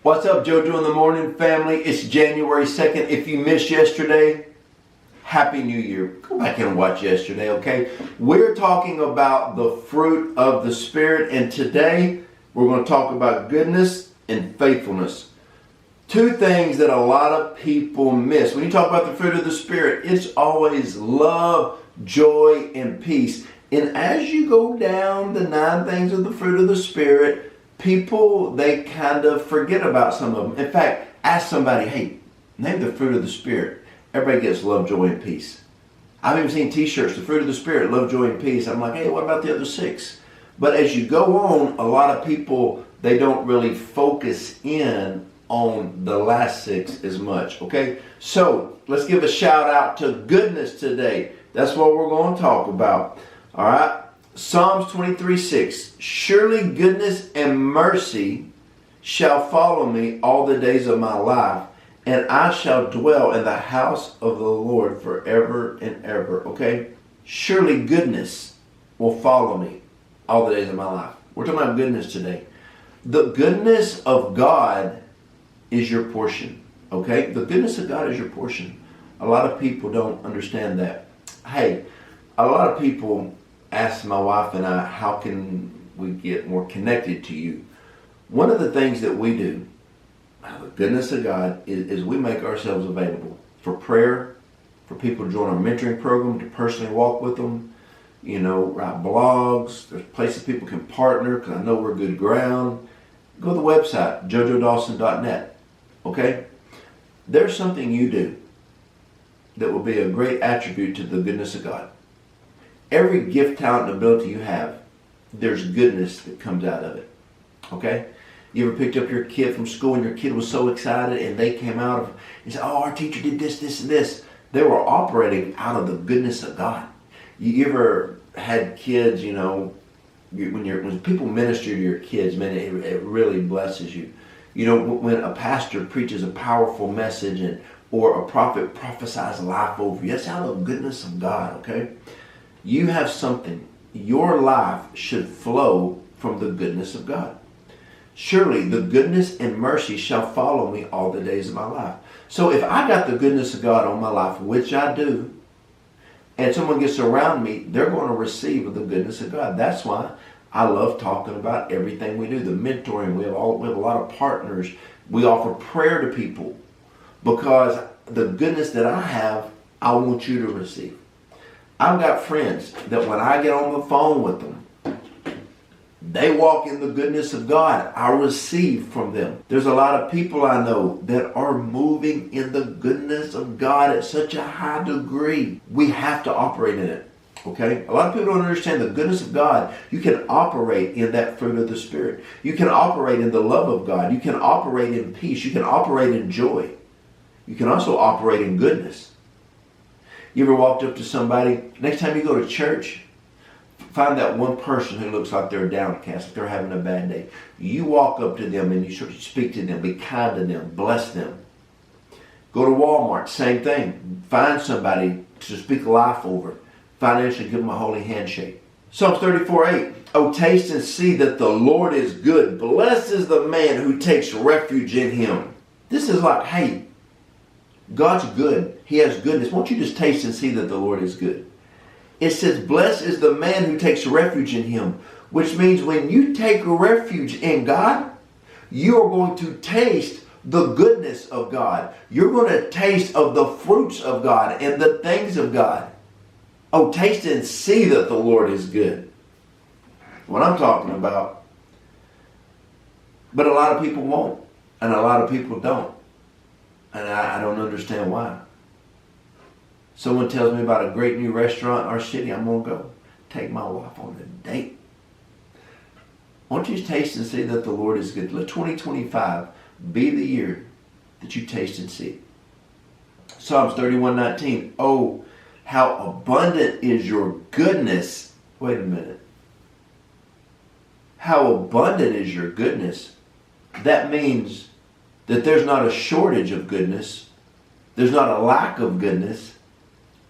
What's up, Joe Joe in the Morning family? It's January 2nd. If you missed yesterday, Happy New Year. Go back and watch yesterday, okay? We're talking about the fruit of the Spirit, and today we're going to talk about goodness and faithfulness. Two things that a lot of people miss. When you talk about the fruit of the Spirit, it's always love, joy, and peace. And as you go down the 9 things of the fruit of the Spirit, people, they kind of forget about some of them. In fact, ask somebody, hey, name the fruit of the Spirit. Everybody gets love, joy, and peace. I've even seen t-shirts, the fruit of the Spirit, love, joy, and peace. I'm like, hey, what about the other 6? But as you go on, a lot of people, they don't really focus in on the last 6 as much, okay? So let's give a shout out to goodness today. That's what we're going to talk about, all right? Psalms 23:6. Surely goodness and mercy shall follow me all the days of my life, and I shall dwell in the house of the Lord forever and ever. Okay? Surely goodness will follow me all the days of my life. We're talking about goodness today. The goodness of God is your portion. Okay? The goodness of God is your portion. A lot of people don't understand that. Hey, a lot of people ask my wife and I, how can we get more connected to you? One of the things that we do, the goodness of God, is we make ourselves available for prayer, for people to join our mentoring program, to personally walk with them, write blogs. There's places people can partner because I know we're good ground. Go to the website, jojodawson.net. Okay? There's something you do that will be a great attribute to the goodness of God. Every gift, talent, and ability you have, there's goodness that comes out of it. Okay? You ever picked up your kid from school and your kid was so excited and they came out and said, oh, our teacher did this, this, and this. They were operating out of the goodness of God. You ever had kids, when people minister to your kids, man, it really blesses you. When a pastor preaches a powerful message or a prophet prophesies life over you, that's out of the goodness of God, okay? You have something. Your life should flow from the goodness of God. Surely the goodness and mercy shall follow me all the days of my life. So if I got the goodness of God on my life, which I do, and someone gets around me, they're going to receive the goodness of God. That's why I love talking about everything we do. The mentoring, we have a lot of partners. We offer prayer to people because the goodness that I have, I want you to receive. I've got friends that when I get on the phone with them, they walk in the goodness of God. I receive from them. There's a lot of people I know that are moving in the goodness of God at such a high degree. We have to operate in it. Okay? A lot of people don't understand the goodness of God. You can operate in that fruit of the Spirit. You can operate in the love of God. You can operate in peace. You can operate in joy. You can also operate in goodness. You ever walked up to somebody, next time you go to church, find that one person who looks like they're downcast, like they're having a bad day. You walk up to them and you speak to them, be kind to them, bless them. Go to Walmart, same thing. Find somebody to speak life over. Financially, give them a holy handshake. Psalms 34:8. Oh, taste and see that the Lord is good. Blessed is the man who takes refuge in him. This is like, hey, God's good. He has goodness. Won't you just taste and see that the Lord is good? It says, blessed is the man who takes refuge in him, which means when you take refuge in God, you are going to taste the goodness of God. You're going to taste of the fruits of God and the things of God. Oh, taste and see that the Lord is good. What I'm talking about. But a lot of people won't, and a lot of people don't. And I don't understand why. Someone tells me about a great new restaurant in our city, I'm going to go. Take my wife on a date. Won't you taste and see that the Lord is good? Let 2025 be the year that you taste and see. Psalms 31:19. Oh, how abundant is your goodness. Wait a minute. How abundant is your goodness. That means that there's not a shortage of goodness. There's not a lack of goodness.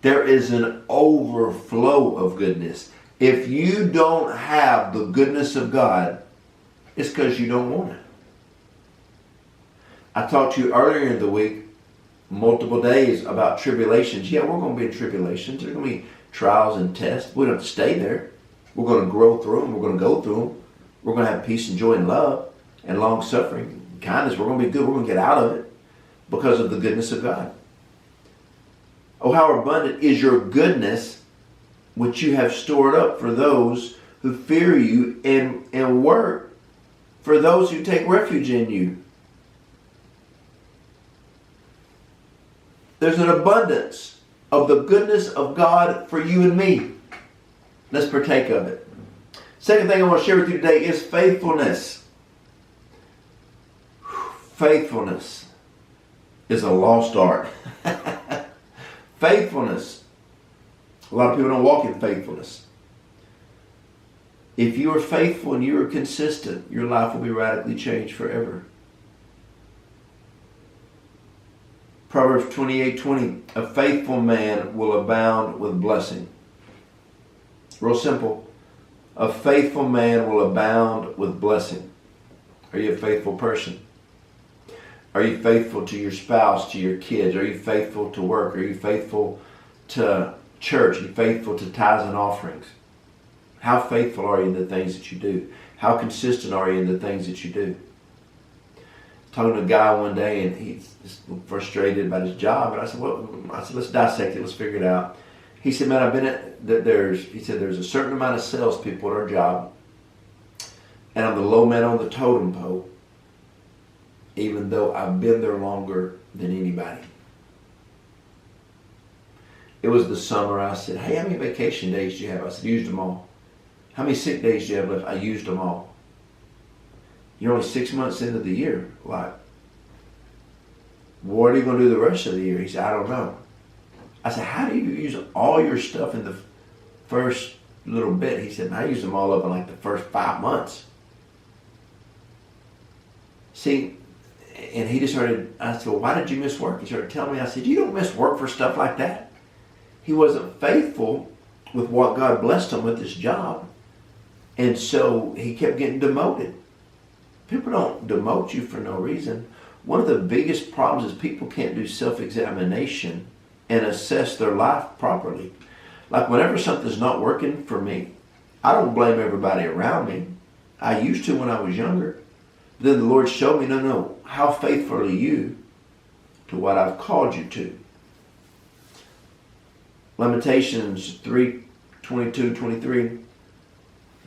There is an overflow of goodness. If you don't have the goodness of God, it's because you don't want it. I talked to you earlier in the week, multiple days, about tribulations. Yeah, we're going to be in tribulations. There's going to be trials and tests. We don't have to stay there. We're going to grow through them. We're going to go through them. We're going to have peace and joy and love and long suffering, kindness. We're going to be good. We're going to get out of it because of the goodness of God. Oh, how abundant is your goodness, which you have stored up for those who fear you and work for those who take refuge in you. There's an abundance of the goodness of God for you and me. Let's partake of it. Second thing I want to share with you today is faithfulness. Faithfulness is a lost art. Faithfulness. A lot of people don't walk in faithfulness. If you are faithful and you are consistent, your life will be radically changed forever. Proverbs 28:20, a faithful man will abound with blessing. Real simple. A faithful man will abound with blessing. Are you a faithful person? Are you faithful to your spouse, to your kids? Are you faithful to work? Are you faithful to church? Are you faithful to tithes and offerings? How faithful are you in the things that you do? How consistent are you in the things that you do? Talking to a guy one day, and he's just frustrated about his job. And I said, let's dissect it. Let's figure it out. He said, man, I've been at there's a certain amount of salespeople at our job, and I'm the low man on the totem pole, even though I've been there longer than anybody. It was the summer. I said, hey, how many vacation days do you have? I said, used them all. How many sick days do you have left? I used them all. You're only 6 months into the year. Like, what are you going to do the rest of the year? He said, I don't know. I said, how do you use all your stuff in the first little bit? He said, I use them all up in like the first 5 months. See, and he just started, I said, well, why did you miss work? He started telling me, I said, you don't miss work for stuff like that. He wasn't faithful with what God blessed him with, this job. And so he kept getting demoted. People don't demote you for no reason. One of the biggest problems is people can't do self-examination and assess their life properly. Like whenever something's not working for me, I don't blame everybody around me. I used to when I was younger. But then the Lord showed me, no, how faithful are you to what I've called you to? Lamentations 3:22-23.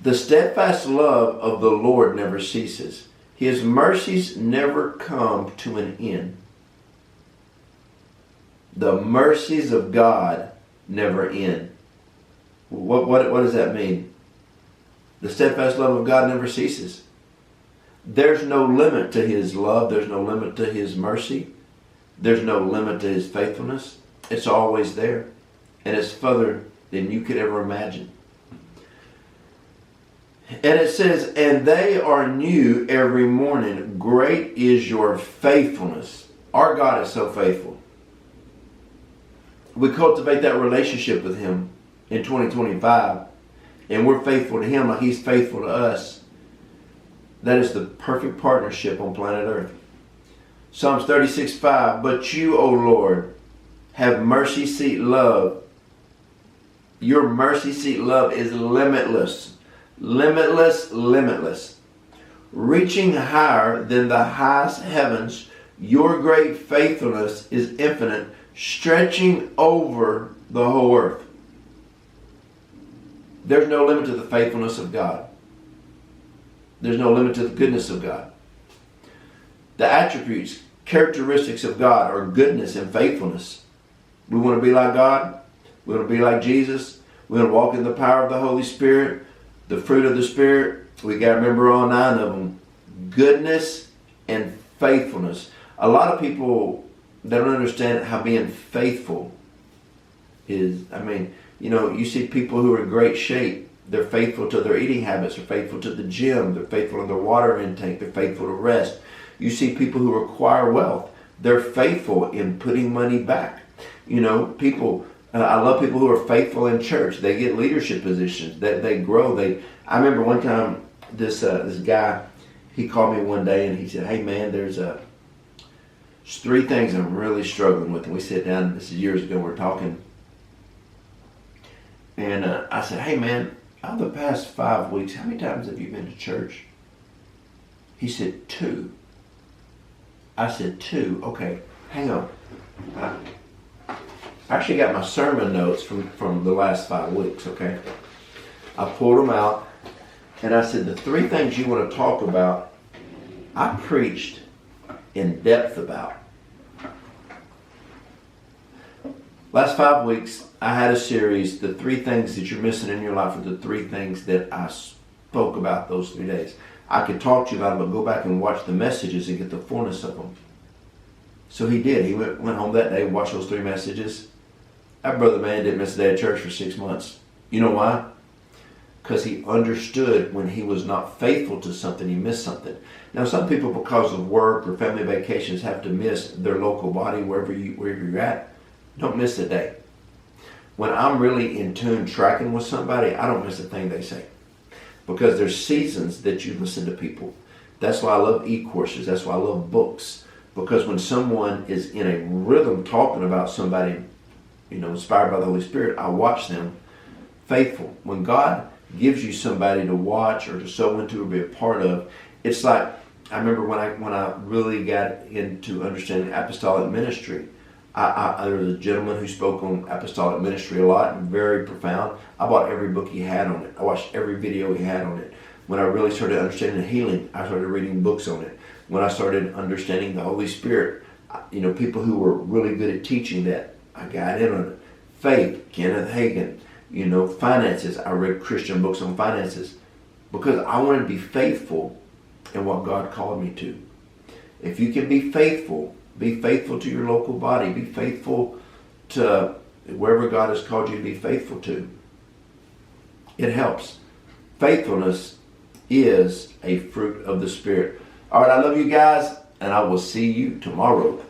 The steadfast love of the Lord never ceases. His mercies never come to an end. The mercies of God never end. What does that mean? The steadfast love of God never ceases. There's no limit to His love. There's no limit to His mercy. There's no limit to His faithfulness. It's always there. And it's further than you could ever imagine. And it says, and they are new every morning. Great is your faithfulness. Our God is so faithful. We cultivate that relationship with Him in 2025. And we're faithful to Him like He's faithful to us. That is the perfect partnership on planet Earth. Psalms 36:5. But you, O Lord, have mercy seat love. Your mercy seat love is limitless. Limitless, limitless. Reaching higher than the highest heavens, your great faithfulness is infinite, stretching over the whole earth. There's no limit to the faithfulness of God. There's no limit to the goodness of God. The attributes, characteristics of God are goodness and faithfulness. We want to be like God. We want to be like Jesus. We want to walk in the power of the Holy Spirit. The fruit of the Spirit, we got to remember all 9 of them. Goodness and faithfulness. A lot of people, they don't understand how being faithful is. I mean, you see people who are in great shape. They're faithful to their eating habits. They're faithful to the gym. They're faithful in their water intake. They're faithful to rest. You see people who acquire wealth. They're faithful in putting money back. People... I love people who are faithful in church. They get leadership positions. They grow. I remember one time this guy, he called me one day and he said, "Hey man, there's There's 3 things I'm really struggling with. And we sat down, this is years ago, we were talking. And I said, hey man, out of the past 5 weeks, how many times have you been to church? He said, 2. I said, 2. Okay, hang on. I actually got my sermon notes from the last 5 weeks, okay? I pulled them out, and I said, the 3 things you want to talk about, I preached in depth about. Last 5 weeks, I had a series, the 3 things that you're missing in your life are the 3 things that I spoke about those 3 days. I could talk to you about them, but go back and watch the messages and get the fullness of them. So he did. He went home that day, watched those 3 messages. That brother man didn't miss a day of church for 6 months. You know why? Because he understood when he was not faithful to something, he missed something. Now, some people, because of work or family vacations, have to miss their local body wherever you're at. Don't miss a day. When I'm really in tune tracking with somebody, I don't miss a thing they say. Because there's seasons that you listen to people. That's why I love e-courses. That's why I love books. Because when someone is in a rhythm talking about somebody, inspired by the Holy Spirit, I watch them faithful. When God gives you somebody to watch or to sow into or be a part of, it's like, I remember when I really got into understanding apostolic ministry, there was a gentleman who spoke on apostolic ministry a lot and very profound. I bought every book he had on it. I watched every video he had on it. When I really started understanding healing, I started reading books on it. When I started understanding the Holy Spirit, people who were really good at teaching that, I got in on it. Faith, Kenneth Hagin, finances. I read Christian books on finances because I wanted to be faithful in what God called me to. If you can be faithful to your local body. Be faithful to wherever God has called you to be faithful to. It helps. Faithfulness is a fruit of the Spirit. All right, I love you guys, and I will see you tomorrow.